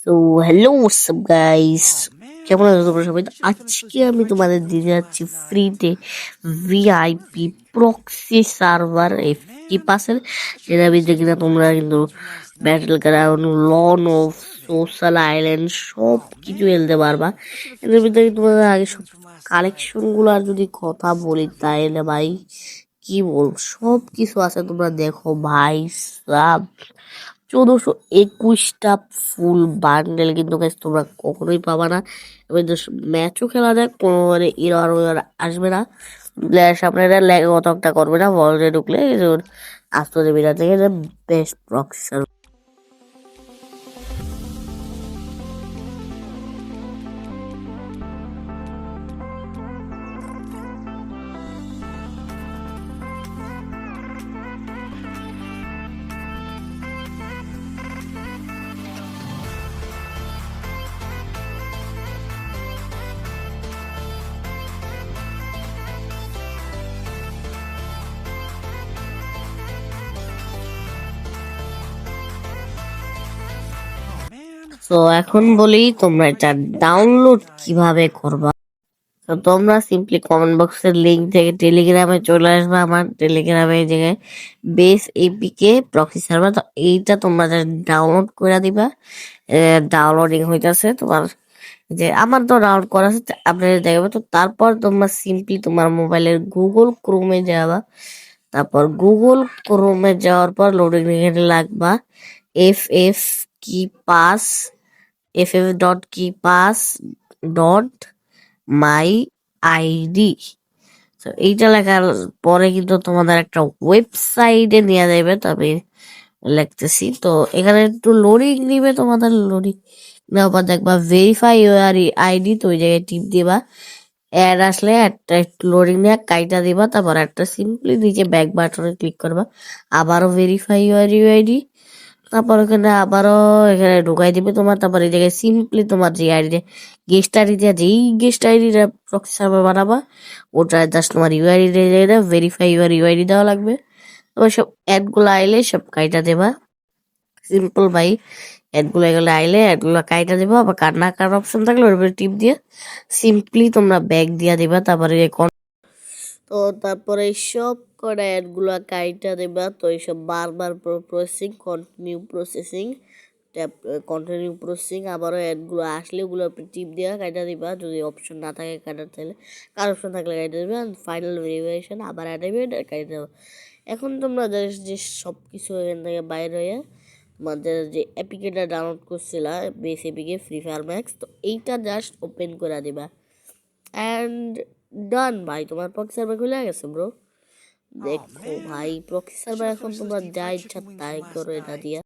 So hello WhatsApp guys, কেমন আছো তোমরা সবাই? তো আজকে আমি তোমাদের দিয়ে যাচ্ছি ফ্রিতে ভিআইপি প্রক্সি সার্ভার এফটি পাসের, যেটা ভিতরে কিনা তোমরা কিন্তু ব্যাটল গ্রাউন্ড, লন অফ, সোশ্যাল আইল্যান্ড সব কিছু খেলতে পারবা। এদের ভিতরে তোমাদের আগে সব কালেকশন গুলো আর যদি কথা বলি তাইলে ভাই কি বল, সব কিছু আছে। তোমরা দেখো ভাই সাব 1421টা ফুল বান্ডেল কিন্তু guys তোমরা কখনোই পাবা না। এবার ম্যাচও খেলা যায়, কোনো মানে এরর আসবে না, সামনে অত একটা করবে না। বলে ঢুকলে আস্তে দেবে না থেকে বেস্ট প্রক্সি। তো এখন বলি তোমরা এটা ডাউনলোড কিভাবে করবা। তো তোমরা সিম্পলি কমেন্ট বক্সের লিঙ্ক থেকে টেলিগ্রামে চলে আসবে। আমার টেলিগ্রামে এই জায়গায় বেস এপিকে প্রক্সি সার্ভার, তো এইটা তোমরা ডাউনলোড করে দিবা। ডাউনলোডিং হইতাছে তোমার, যে আমার তো ডাউনলোড করা আছে, আপনাদের দেখবে। তো তারপর তোমরা সিম্পলি তোমার মোবাইলের গুগল ক্রোমে যাবা। তারপর গুগল ক্রোমে যাওয়ার পর লোডিং এখানে লাগবা এফ এফ কি পাস, ff.kipass.my আইডি। তো এইটা লেখার পরে কিন্তু তোমাদের একটা ওয়েবসাইটে নিয়ে যাবে। তবে লিখতেছি, তো এখানে একটু লোডিং নিবে তোমাদের। লোডিং নেওয়ার পর দেখবা ভেরিফাই ইউর আইডি, তো ওই জায়গায় টিপ দিবা। অ্যাড আসলে একটা একটু লোডিং নিয়ে কাইটা দিবা। তারপর একটা সিম্পলি নিচে ব্যাক বাটনে ক্লিক করবা, আবারও ভেরিফাই ইউর ইউআইডি। তারপর ওখানে আবারও এখানে ঢুকাই দিবে তোমার। তারপর এই জায়গায় সিম্পলি তোমার যে আইডি, গেস্ট আইডি দিয়ে যেই গেস্ট আইডিটা প্রক্সি সার্ভার বানাবা, ওটা জাস্ট তোমার ইউআইডি দিয়ে ভেরিফাই ইউর ইউআইডি দেওয়া লাগবে। তোমার সব অ্যাডগুলো আইলে সব কাইটা দেবা। সিম্পল ভাই, অ্যাডগুলো এগুলো আইলে অ্যাডগুলো কাইটা দেবা। আবার কার না কার অপশন থাকলে ওর উপরে টিপ দিয়ে সিম্পলি তোমরা ব্যাক দিয়া দিবা। তারপরে তো তারপরে সব কটা অ্যাডগুলো কাইটা দেবা। তো এইসব বারবার প্রসেসিং, কন্টিনিউ প্রসেসিং। আবারও অ্যাডগুলো আসলে ওগুলো টিপ দেওয়া কাইটা দিবা। যদি অপশন না থাকে কাটার তাহলে, কার অপশন থাকলে কাইটা দেবে। ফাইনাল ভেরিফিকেশন আবার অ্যাড হবে, কাইটা দেবো। এখন তোমরা যে সব কিছু এখান থেকে বাইর হয়ে তোমাদের যে অ্যাপিকেটা ডাউনলোড করছিলা, base APK Free Fire Max, তো এইটা জাস্ট ওপেন করে দিবা। অ্যান্ড ডান ভাই, তোমার প্রক্সি সার্ভার খুলে গেছে ব্রো। দেখো ভাই, প্রক্সি সার্ভার এখন তোমরা যা ইচ্ছা তাই করো এটা দিয়া।